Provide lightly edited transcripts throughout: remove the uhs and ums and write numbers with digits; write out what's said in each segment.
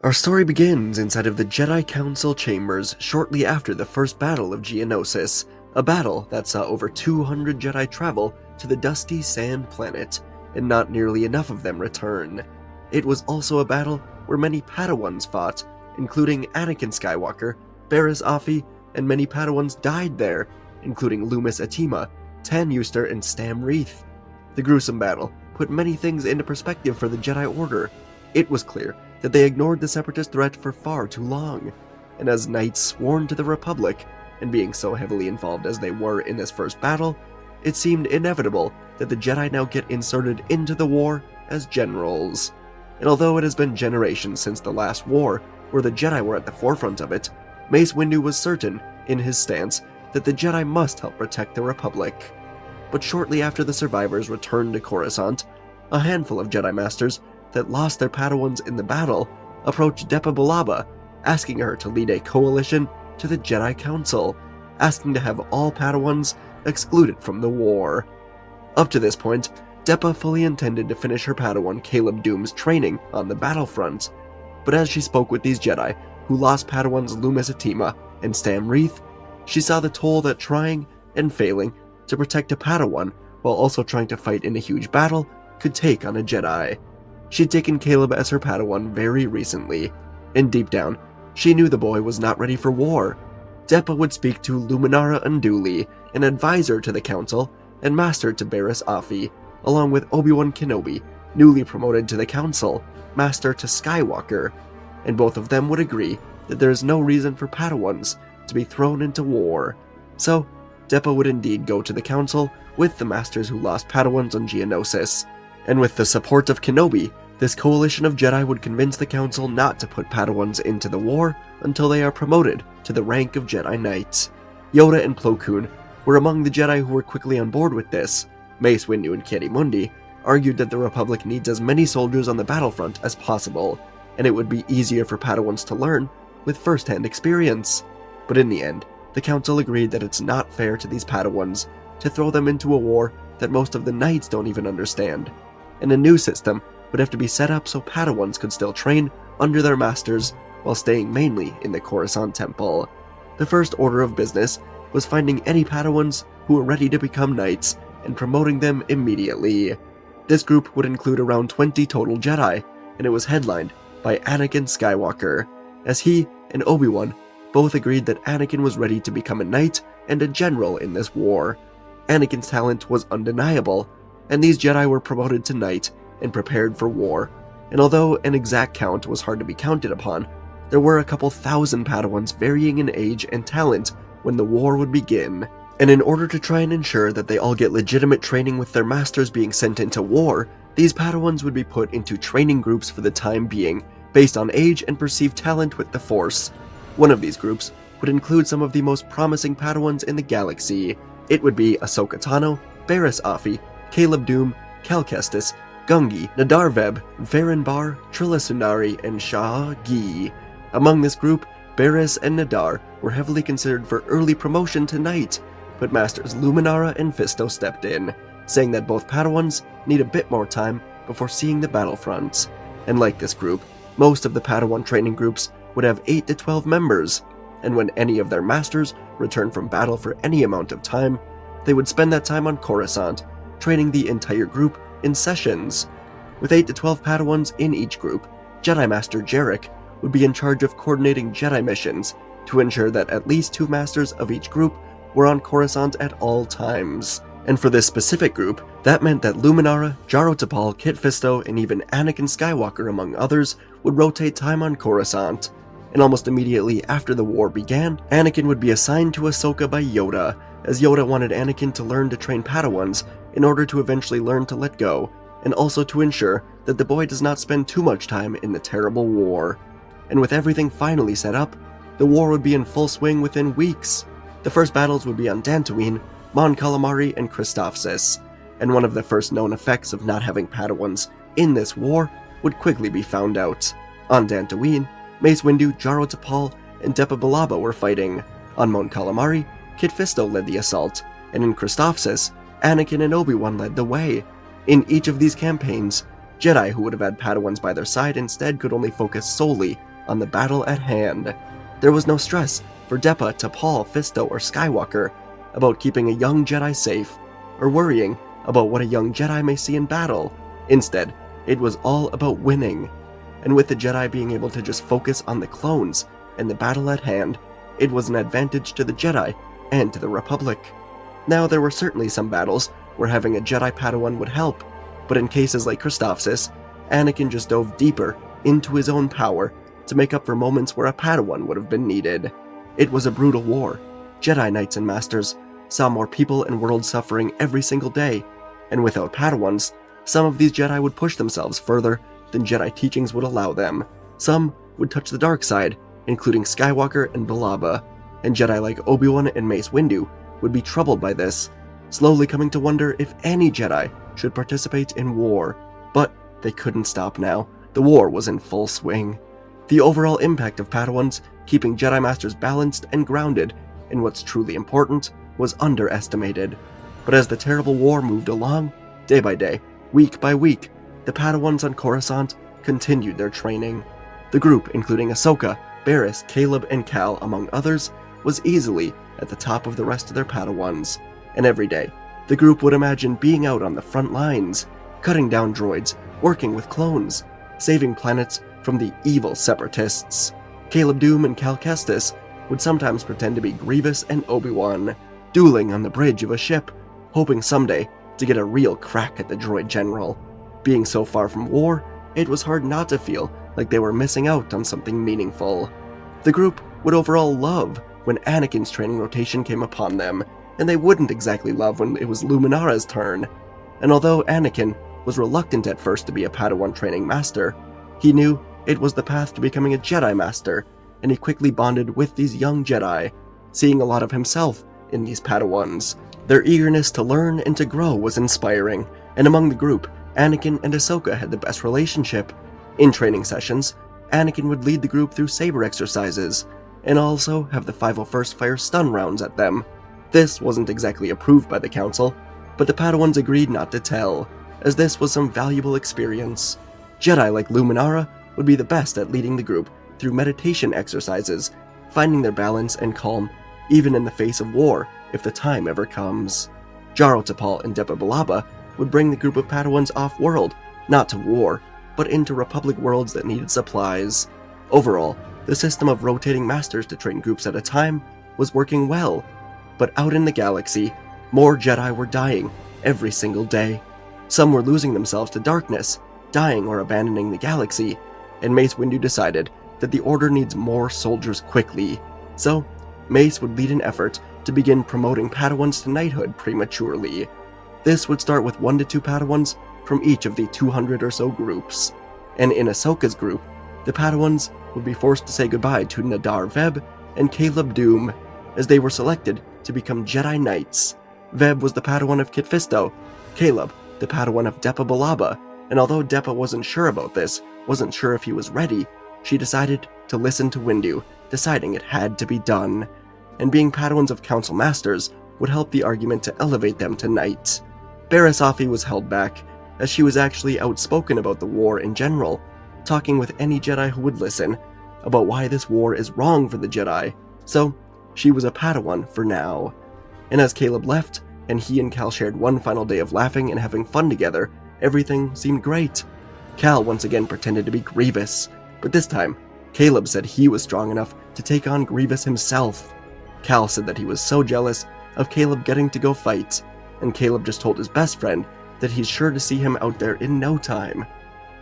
Our story begins inside of the Jedi Council chambers shortly after the first battle of Geonosis, a battle that saw over 200 Jedi travel to the dusty sand planet, and not nearly enough of them return. It was also a battle where many Padawans fought, including Anakin Skywalker, Barriss Offee, and many Padawans died there, including Loomis Atima, Tan Euster, and Stam Reeth. The gruesome battle put many things into perspective for the Jedi Order. It was clear that they ignored the Separatist threat for far too long, and as knights sworn to the Republic, and being so heavily involved as they were in this first battle, it seemed inevitable that the Jedi now get inserted into the war as generals. And although it has been generations since the last war, where the Jedi were at the forefront of it, Mace Windu was certain, in his stance, that the Jedi must help protect the Republic. But shortly after the survivors returned to Coruscant, a handful of Jedi Masters that lost their Padawans in the battle approached Depa Billaba, asking her to lead a coalition to the Jedi Council, asking to have all Padawans excluded from the war. Up to this point, Depa fully intended to finish her Padawan Caleb Doom's training on the battlefront, but as she spoke with these Jedi who lost Padawans Loomis Atima and Stam Reeth, she saw the toll that trying and failing to protect a Padawan while also trying to fight in a huge battle could take on a Jedi. She'd taken Caleb as her Padawan very recently, and deep down, she knew the boy was not ready for war. Depa would speak to Luminara Unduli, an advisor to the Council and master to Barriss Offee, along with Obi-Wan Kenobi, newly promoted to the Council, master to Skywalker, and both of them would agree that there is no reason for Padawans to be thrown into war. So, Depa would indeed go to the Council with the masters who lost Padawans on Geonosis, and with the support of Kenobi, this coalition of Jedi would convince the Council not to put Padawans into the war until they are promoted to the rank of Jedi Knights. Yoda and Plo Koon were among the Jedi who were quickly on board with this. Mace Windu and Ki-Adi-Mundi argued that the Republic needs as many soldiers on the battlefront as possible, and it would be easier for Padawans to learn with first-hand experience. But in the end, the Council agreed that it's not fair to these Padawans to throw them into a war that most of the Knights don't even understand, and a new system would have to be set up so Padawans could still train under their masters while staying mainly in the Coruscant Temple. The first order of business was finding any Padawans who were ready to become knights and promoting them immediately. This group would include around 20 total Jedi, and it was headlined by Anakin Skywalker, as he and Obi-Wan both agreed that Anakin was ready to become a knight and a general in this war. Anakin's talent was undeniable, and these Jedi were promoted to knight and prepared for war, and although an exact count was hard to be counted upon, there were a couple thousand Padawans varying in age and talent when the war would begin. And in order to try and ensure that they all get legitimate training with their masters being sent into war, these Padawans would be put into training groups for the time being, based on age and perceived talent with the Force. One of these groups would include some of the most promising Padawans in the galaxy. It would be Ahsoka Tano, Barriss Offee, Caleb Doom, Cal Kestis, Gungi, Nadar Veb, Varen Bar, Trilla Sunari, and Shah Gi. Among this group, Barriss and Nadar were heavily considered for early promotion to Knight, but Masters Luminara and Fisto stepped in, saying that both Padawans need a bit more time before seeing the battlefronts. And like this group, most of the Padawan training groups would have 8 to 12 members, and when any of their masters returned from battle for any amount of time, they would spend that time on Coruscant, training the entire group in sessions. With 8 to 12 Padawans in each group, Jedi Master Jarek would be in charge of coordinating Jedi missions to ensure that at least 2 masters of each group were on Coruscant at all times. And for this specific group, that meant that Luminara, Jaro Tapal, Kit Fisto, and even Anakin Skywalker, among others, would rotate time on Coruscant. And almost immediately after the war began, Anakin would be assigned to Ahsoka by Yoda, as Yoda wanted Anakin to learn to train Padawans in order to eventually learn to let go, and also to ensure that the boy does not spend too much time in the terrible war. And with everything finally set up, the war would be in full swing within weeks. The first battles would be on Dantooine, Mon Calamari, and Christophsis, and one of the first known effects of not having Padawans in this war would quickly be found out. On Dantooine, Mace Windu, Jaro Tapal, and Depa Billaba were fighting. On Mon Calamari, Kit Fisto led the assault, and in Christophsis, Anakin and Obi-Wan led the way. In each of these campaigns, Jedi who would have had Padawans by their side instead could only focus solely on the battle at hand. There was no stress for Depa, T'Pol, Fisto, or Skywalker about keeping a young Jedi safe, or worrying about what a young Jedi may see in battle. Instead, it was all about winning. And with the Jedi being able to just focus on the clones and the battle at hand, it was an advantage to the Jedi and to the Republic. Now, there were certainly some battles where having a Jedi Padawan would help, but in cases like Christophsis, Anakin just dove deeper into his own power to make up for moments where a Padawan would have been needed. It was a brutal war. Jedi Knights and Masters saw more people and worlds suffering every single day, and without Padawans, some of these Jedi would push themselves further than Jedi teachings would allow them. Some would touch the dark side, including Skywalker and Balaba, and Jedi like Obi-Wan and Mace Windu would be troubled by this, slowly coming to wonder if any Jedi should participate in war. But they couldn't stop now. The war was in full swing. The overall impact of Padawans keeping Jedi Masters balanced and grounded in what's truly important was underestimated. But as the terrible war moved along, day by day, week by week, the Padawans on Coruscant continued their training. The group, including Ahsoka, Barriss, Caleb, and Cal, among others, was easily at the top of the rest of their Padawans, and every day, the group would imagine being out on the front lines, cutting down droids, working with clones, saving planets from the evil separatists. Caleb Doom and Cal Kestis would sometimes pretend to be Grievous and Obi-Wan, dueling on the bridge of a ship, hoping someday to get a real crack at the droid general. Being so far from war, it was hard not to feel like they were missing out on something meaningful. The group would overall love when Anakin's training rotation came upon them, and they wouldn't exactly love when it was Luminara's turn. And although Anakin was reluctant at first to be a Padawan training master, he knew it was the path to becoming a Jedi Master, and he quickly bonded with these young Jedi, seeing a lot of himself in these Padawans. Their eagerness to learn and to grow was inspiring, and among the group, Anakin and Ahsoka had the best relationship. In training sessions, Anakin would lead the group through saber exercises, and also have the 501st fire stun rounds at them. This wasn't exactly approved by the Council, but the Padawans agreed not to tell, as this was some valuable experience. Jedi like Luminara would be the best at leading the group through meditation exercises, finding their balance and calm, even in the face of war, if the time ever comes. Jaro T'Pol and Depa Billaba would bring the group of Padawans off-world, not to war, but into Republic worlds that needed supplies. Overall, the system of rotating masters to train groups at a time was working well, but out in the galaxy, more Jedi were dying every single day. Some were losing themselves to darkness, dying or abandoning the galaxy, and Mace Windu decided that the Order needs more soldiers quickly. So, Mace would lead an effort to begin promoting Padawans to knighthood prematurely. This would start with 1 to 2 Padawans from each of the 200 or so groups. And in Ahsoka's group, the Padawans would be forced to say goodbye to Nadar Veb and Caleb Doom, as they were selected to become Jedi Knights. Veb was the Padawan of Kit Fisto, Caleb the Padawan of Depa Billaba, and although Depa wasn't sure about this, wasn't sure if he was ready, she decided to listen to Windu, deciding it had to be done. And being Padawans of Council Masters would help the argument to elevate them to Knights. Barriss Offee was held back, as she was actually outspoken about the war in general, talking with any Jedi who would listen about why this war is wrong for the Jedi, so she was a Padawan for now. And as Caleb left, and he and Cal shared one final day of laughing and having fun together, everything seemed great. Cal once again pretended to be Grievous, but this time, Caleb said he was strong enough to take on Grievous himself. Cal said that he was so jealous of Caleb getting to go fight, and Caleb just told his best friend that he's sure to see him out there in no time.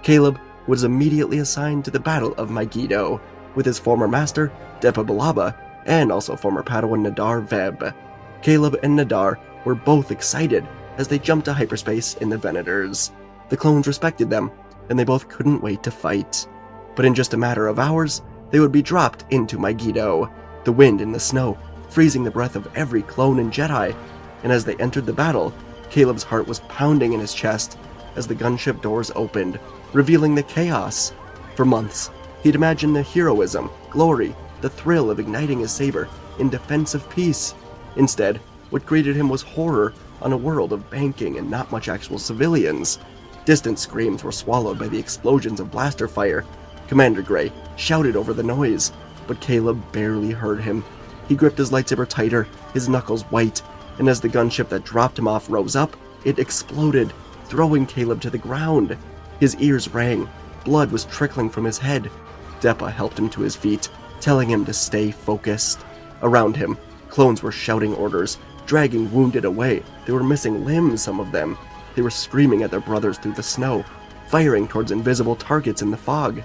Caleb was immediately assigned to the Battle of Megiddo, with his former master, Depa Billaba, and also former Padawan Nadar Veb. Caleb and Nadar were both excited as they jumped to hyperspace in the Venators. The clones respected them, and they both couldn't wait to fight. But in just a matter of hours, they would be dropped into Megiddo, the wind and the snow freezing the breath of every clone and Jedi, and as they entered the battle, Caleb's heart was pounding in his chest as the gunship doors opened, revealing the chaos. For months, he'd imagined the heroism, glory, the thrill of igniting his saber in defense of peace. Instead, what greeted him was horror on a world of banking and not much actual civilians. Distant screams were swallowed by the explosions of blaster fire, Commander Gray shouted over the noise, but Caleb barely heard him. He gripped his lightsaber tighter, his knuckles white, and as the gunship that dropped him off rose up, it exploded, throwing Caleb to the ground. His ears rang. Blood was trickling from his head. Deppa helped him to his feet, telling him to stay focused. Around him, clones were shouting orders, dragging wounded away. They were missing limbs, some of them. They were screaming at their brothers through the snow, firing towards invisible targets in the fog.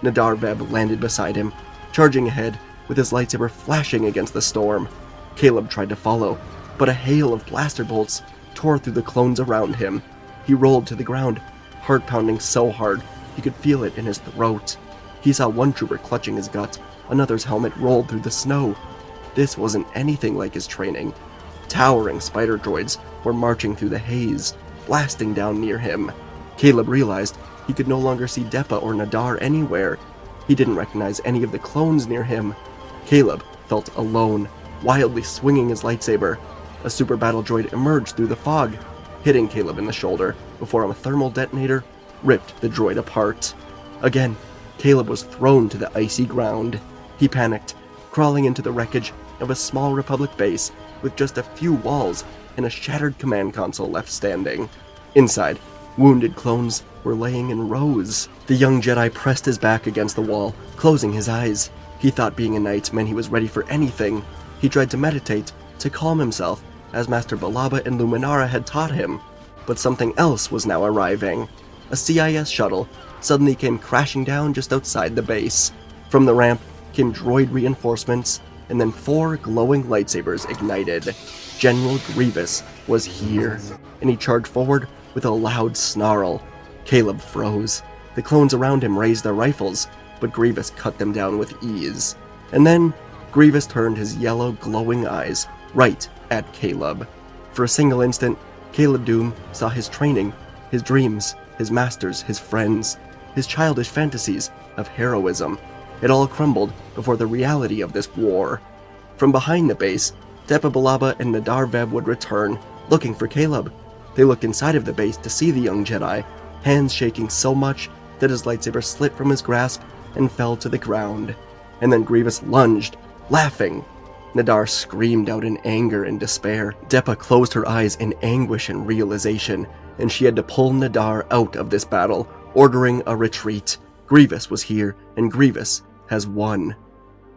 Nadar Veb landed beside him, charging ahead, with his lightsaber flashing against the storm. Caleb tried to follow, but a hail of blaster bolts tore through the clones around him. He rolled to the ground, heart pounding so hard he could feel it in his throat. He saw one trooper clutching his gut, another's helmet rolled through the snow. This wasn't anything like his training. Towering spider droids were marching through the haze, blasting down near him. Caleb realized he could no longer see Deppa or Nadar anywhere. He didn't recognize any of the clones near him. Caleb felt alone, wildly swinging his lightsaber. A super battle droid emerged through the fog, hitting Caleb in the shoulder before a thermal detonator ripped the droid apart. Again, Caleb was thrown to the icy ground. He panicked, crawling into the wreckage of a small Republic base with just a few walls and a shattered command console left standing. Inside, wounded clones were laying in rows. The young Jedi pressed his back against the wall, closing his eyes. He thought being a knight meant he was ready for anything. He tried to meditate, to calm himself, as Master Balaba and Luminara had taught him. But something else was now arriving. A CIS shuttle suddenly came crashing down just outside the base. From the ramp came droid reinforcements, and then 4 glowing lightsabers ignited. General Grievous was here, and he charged forward with a loud snarl. Caleb froze. The clones around him raised their rifles, but Grievous cut them down with ease. And then, Grievous turned his yellow, glowing eyes right at Caleb. For a single instant, Caleb Doom saw his training, his dreams, his masters, his friends, his childish fantasies of heroism. It all crumbled before the reality of this war. From behind the base, Deppa Balaba and Nadar Veb would return, looking for Caleb. They looked inside of the base to see the young Jedi, hands shaking so much that his lightsaber slipped from his grasp and fell to the ground. And then Grievous lunged, laughing. Nadar screamed out in anger and despair. Deppa closed her eyes in anguish and realization, and she had to pull Nadar out of this battle, ordering a retreat. Grievous was here, and Grievous has won.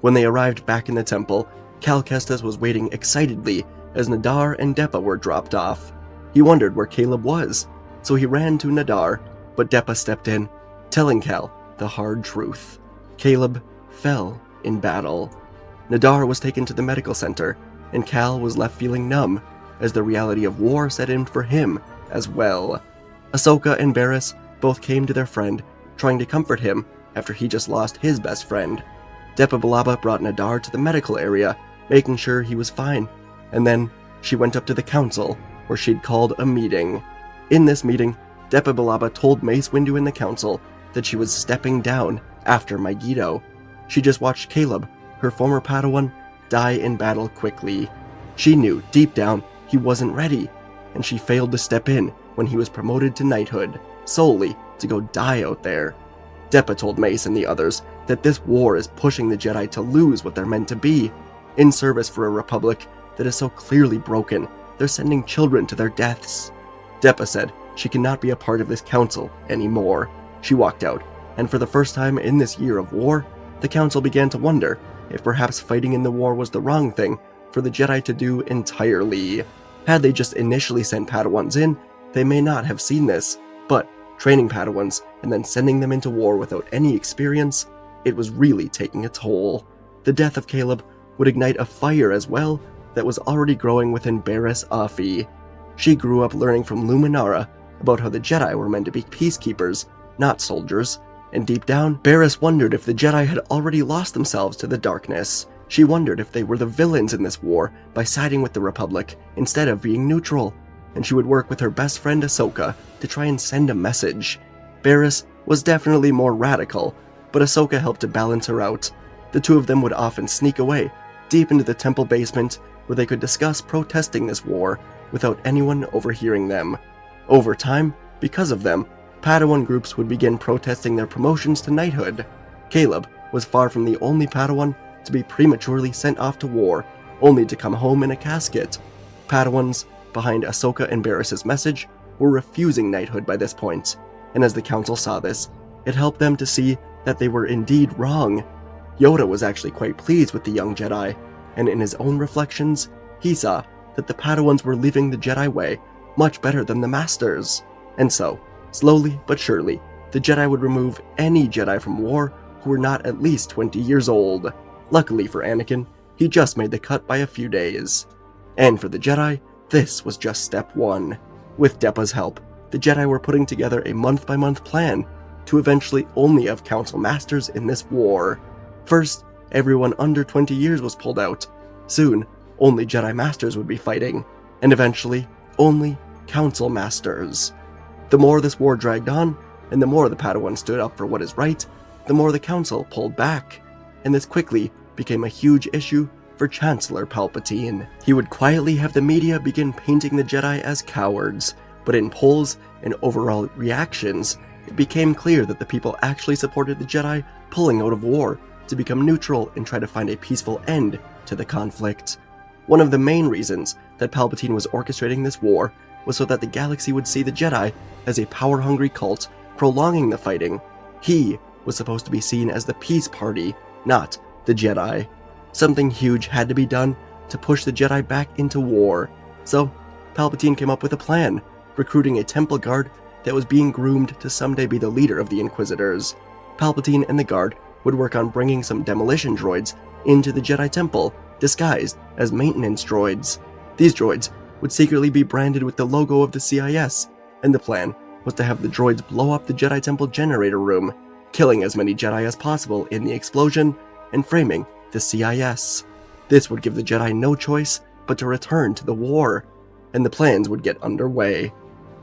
When they arrived back in the temple, Cal Kestis was waiting excitedly as Nadar and Deppa were dropped off. He wondered where Caleb was, so he ran to Nadar, but Deppa stepped in, telling Cal the hard truth. Caleb fell in battle. Nadar was taken to the medical center, and Cal was left feeling numb as the reality of war set in for him as well. Ahsoka and Barriss both came to their friend, trying to comfort him after he just lost his best friend. Deppa Balaba brought Nadar to the medical area, making sure he was fine, and then she went up to the council, where she'd called a meeting. In this meeting, Deppa Balaba told Mace Windu and the council that she was stepping down after Megiddo. She just watched Caleb, her former Padawan, die in battle quickly. She knew, deep down, he wasn't ready, and she failed to step in when he was promoted to knighthood, solely to go die out there. Deppa told Mace and the others that this war is pushing the Jedi to lose what they're meant to be. In service for a republic that is so clearly broken, they're sending children to their deaths. Deppa said she cannot be a part of this council anymore. She walked out, and for the first time in this year of war, the council began to wonder if perhaps fighting in the war was the wrong thing for the Jedi to do entirely. Had they just initially sent Padawans in, they may not have seen this, but training Padawans and then sending them into war without any experience, it was really taking a toll. The death of Caleb would ignite a fire as well that was already growing within Barriss Offee. She grew up learning from Luminara about how the Jedi were meant to be peacekeepers, not soldiers, and deep down, Barriss wondered if the Jedi had already lost themselves to the darkness. She wondered if they were the villains in this war by siding with the Republic instead of being neutral, and she would work with her best friend Ahsoka to try and send a message. Barriss was definitely more radical, but Ahsoka helped to balance her out. The two of them would often sneak away, deep into the temple basement, where they could discuss protesting this war without anyone overhearing them. Over time, because of them, Padawan groups would begin protesting their promotions to knighthood. Caleb was far from the only Padawan to be prematurely sent off to war, only to come home in a casket. Padawans behind Ahsoka and Barris's message were refusing knighthood by this point, and as the council saw this, it helped them to see that they were indeed wrong. Yoda was actually quite pleased with the young Jedi, and in his own reflections, he saw that the Padawans were leaving the Jedi way much better than the Masters. And so, slowly but surely, the Jedi would remove any Jedi from war who were not at least 20 years old. Luckily for Anakin, he just made the cut by a few days. And for the Jedi, this was just step one. With Depa's help, the Jedi were putting together a month-by-month plan to eventually only have Council Masters in this war. First, everyone under 20 years was pulled out. Soon, only Jedi Masters would be fighting, and eventually, only Council Masters. The more this war dragged on, and the more the Padawan stood up for what is right, the more the Council pulled back, and this quickly became a huge issue for Chancellor Palpatine. He would quietly have the media begin painting the Jedi as cowards, but in polls and overall reactions, it became clear that the people actually supported the Jedi pulling out of war to become neutral and try to find a peaceful end to the conflict. One of the main reasons that Palpatine was orchestrating this war was so that the galaxy would see the Jedi as a power-hungry cult prolonging the fighting. He was supposed to be seen as the peace party, not the Jedi. Something huge had to be done to push the Jedi back into war. So, Palpatine came up with a plan, recruiting a temple guard that was being groomed to someday be the leader of the Inquisitors. Palpatine and the guard would work on bringing some demolition droids into the Jedi Temple, disguised as maintenance droids. These droids would secretly be branded with the logo of the CIS, and the plan was to have the droids blow up the Jedi Temple generator room, killing as many Jedi as possible in the explosion and framing the CIS. This would give the Jedi no choice but to return to the war, and the plans would get underway.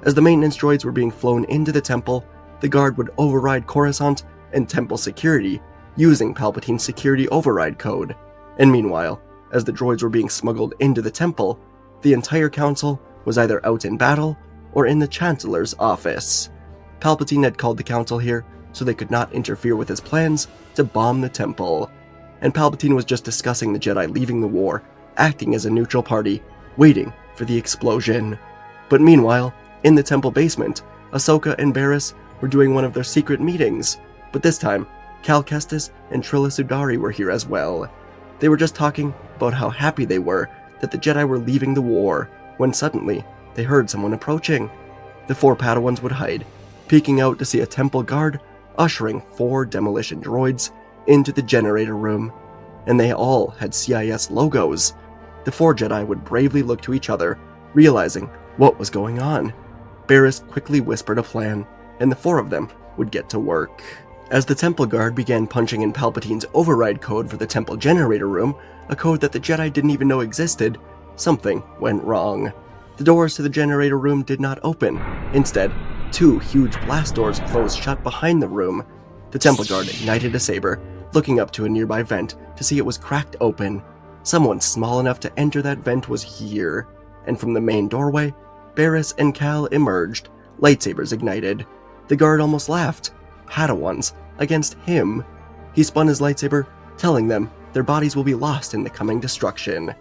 As the maintenance droids were being flown into the temple, the guard would override Coruscant and temple security using Palpatine's security override code. And meanwhile, as the droids were being smuggled into the temple, the entire council was either out in battle or in the Chancellor's office. Palpatine had called the council here so they could not interfere with his plans to bomb the temple. And Palpatine was just discussing the Jedi leaving the war, acting as a neutral party, waiting for the explosion. But meanwhile, in the temple basement, Ahsoka and Barriss were doing one of their secret meetings, but this time, Cal Kestis and Trilla Sudari were here as well. They were just talking about how happy they were that the Jedi were leaving the war, when suddenly, they heard someone approaching. The four Padawans would hide, peeking out to see a temple guard ushering 4 demolition droids into the generator room, and they all had CIS logos. The 4 Jedi would bravely look to each other, realizing what was going on. Barriss quickly whispered a plan, and the 4 of them would get to work. As the temple guard began punching in Palpatine's override code for the temple generator room, a code that the Jedi didn't even know existed, something went wrong. The doors to the generator room did not open. Instead, 2 huge blast doors closed shut behind the room. The temple guard ignited a saber, looking up to a nearby vent to see it was cracked open. Someone small enough to enter that vent was here, and from the main doorway, Barriss and Cal emerged, lightsabers ignited. The guard almost laughed. Padawans against him. He spun his lightsaber, telling them their bodies will be lost in the coming destruction.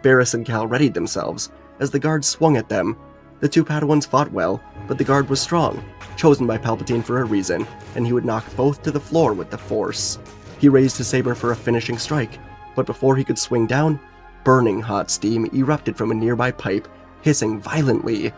Barriss and Cal readied themselves as the guard swung at them. The 2 Padawans fought well, but the guard was strong, chosen by Palpatine for a reason, and he would knock both to the floor with the Force. He raised his saber for a finishing strike, but before he could swing down, burning hot steam erupted from a nearby pipe, hissing violently.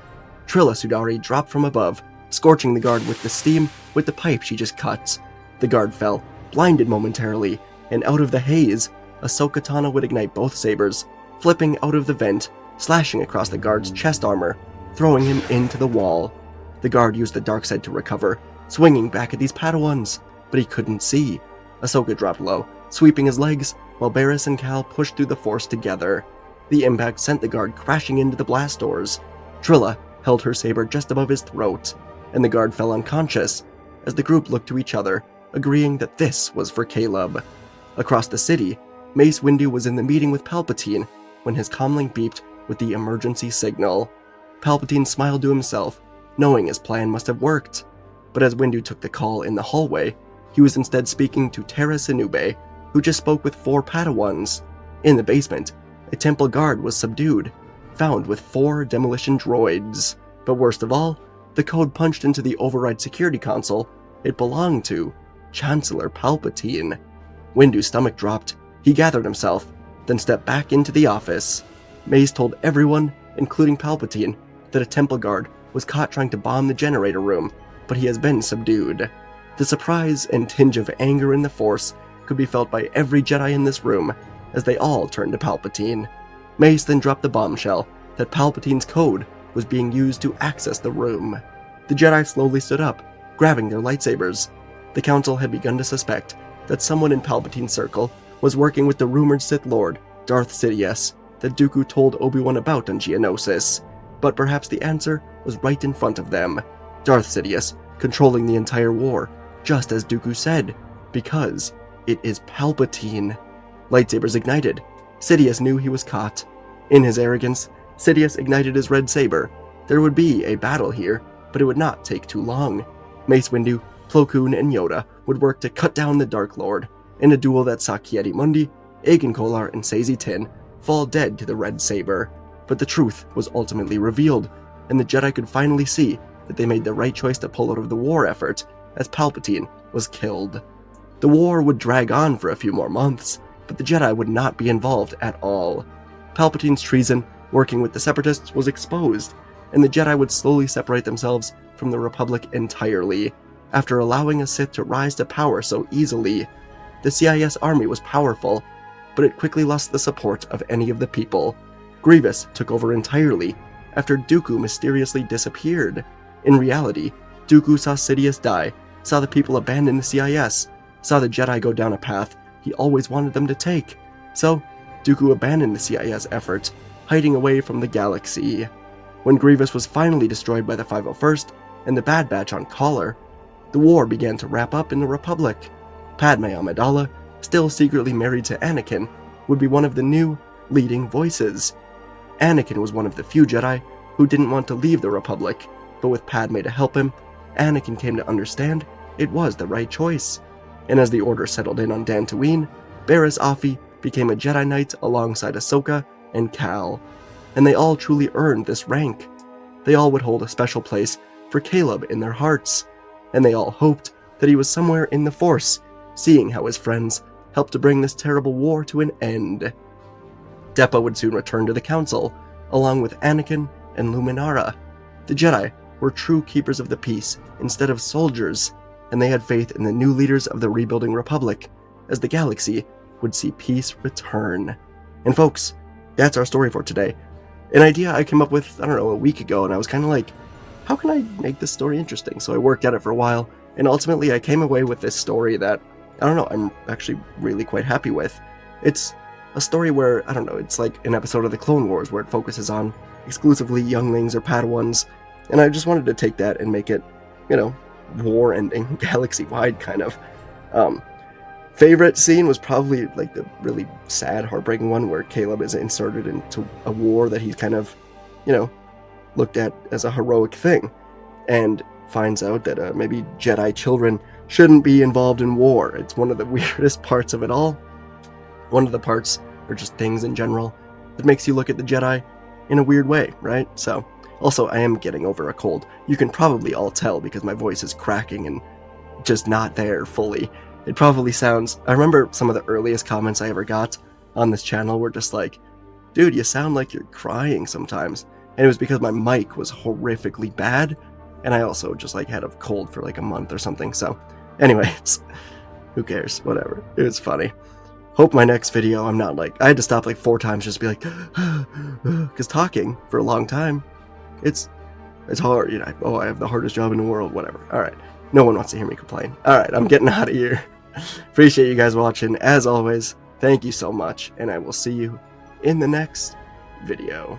Trilla Sudari dropped from above, scorching the guard with the steam with the pipe she just cut. The guard fell, blinded momentarily, and out of the haze, Ahsoka Tano would ignite both sabers, flipping out of the vent, slashing across the guard's chest armor, throwing him into the wall. The guard used the dark side to recover, swinging back at these Padawans, but he couldn't see. Ahsoka dropped low, sweeping his legs, while Barriss and Cal pushed through the Force together. The impact sent the guard crashing into the blast doors. Trilla held her saber just above his throat, and the guard fell unconscious, as the group looked to each other, agreeing that this was for Caleb. Across the city, Mace Windu was in the meeting with Palpatine when his comlink beeped with the emergency signal. Palpatine smiled to himself, knowing his plan must have worked. But as Windu took the call in the hallway, he was instead speaking to Terra Sinube, who just spoke with 4 Padawans. In the basement, a temple guard was subdued, found with 4 demolition droids. But worst of all, the code punched into the override security console, it belonged to Chancellor Palpatine. Windu's stomach dropped. He gathered himself, then stepped back into the office. Mace told everyone, including Palpatine, that a temple guard was caught trying to bomb the generator room, but he has been subdued. The surprise and tinge of anger in the Force could be felt by every Jedi in this room as they all turned to Palpatine. Mace then dropped the bombshell that Palpatine's code was being used to access the room. The Jedi slowly stood up, grabbing their lightsabers. The Council had begun to suspect that someone in Palpatine's circle was working with the rumored Sith Lord, Darth Sidious, that Dooku told Obi-Wan about on Geonosis. But perhaps the answer was right in front of them. Darth Sidious, controlling the entire war, just as Dooku said, because it is Palpatine. Lightsabers ignited. Sidious knew he was caught. In his arrogance, Sidious ignited his red saber. There would be a battle here, but it would not take too long. Mace Windu, Plo Koon, and Yoda would work to cut down the Dark Lord, in a duel that saw Ki-Adi-Mundi, Agen Kolar, and Saesee Tiin fall dead to the red saber. But the truth was ultimately revealed, and the Jedi could finally see that they made the right choice to pull out of the war effort, as Palpatine was killed. The war would drag on for a few more months, but the Jedi would not be involved at all. Palpatine's treason, working with the Separatists, was exposed, and the Jedi would slowly separate themselves from the Republic entirely. After allowing a Sith to rise to power so easily, the CIS army was powerful, but it quickly lost the support of any of the people. Grievous took over entirely after Dooku mysteriously disappeared. In reality, Dooku saw Sidious die, saw the people abandon the CIS, saw the Jedi go down a path he always wanted them to take. So, Dooku abandoned the CIS effort, hiding away from the galaxy. When Grievous was finally destroyed by the 501st and the Bad Batch on Collar, the war began to wrap up in the Republic. Padme Amidala, still secretly married to Anakin, would be one of the new leading voices. Anakin was one of the few Jedi who didn't want to leave the Republic, but with Padme to help him, Anakin came to understand it was the right choice. And as the Order settled in on Dantooine, Barriss Offee became a Jedi Knight alongside Ahsoka and Cal, and they all truly earned this rank. They all would hold a special place for Caleb in their hearts, and they all hoped that he was somewhere in the Force, seeing how his friends helped to bring this terrible war to an end. Depa would soon return to the Council, along with Anakin and Luminara. The Jedi were true keepers of the peace instead of soldiers, and they had faith in the new leaders of the rebuilding Republic, as the galaxy would see peace return. And folks, that's our story for today. An idea I came up with, a week ago, and I was kind of like, how can I make this story interesting? So I worked at it for a while, and ultimately I came away with this story that, I'm actually really quite happy with. It's a story where, it's like an episode of the Clone Wars where it focuses on exclusively younglings or Padawans, and I just wanted to take that and make it, war-ending, galaxy-wide kind of. Favorite scene was probably like the really sad, heartbreaking one where Caleb is inserted into a war that he's kind of, looked at as a heroic thing, and finds out that maybe Jedi children shouldn't be involved in war. It's one of the weirdest parts of it all. One of the parts, or just things in general, that makes you look at the Jedi in a weird way, right? So, also, I am getting over a cold. You can probably all tell because my voice is cracking and just not there fully. It probably sounds... I remember some of the earliest comments I ever got on this channel were just like, dude, you sound like you're crying sometimes. And it was because my mic was horrifically bad, and I also just had a cold for a month or something. So, anyways, who cares? Whatever. It was funny. Hope my next video I'm not I had to stop 4 times just to be because talking for a long time, it's hard, I have the hardest job in the world, whatever. Alright, no one wants to hear me complain. Alright, I'm getting out of here. Appreciate you guys watching. As always, thank you so much, and I will see you in the next video.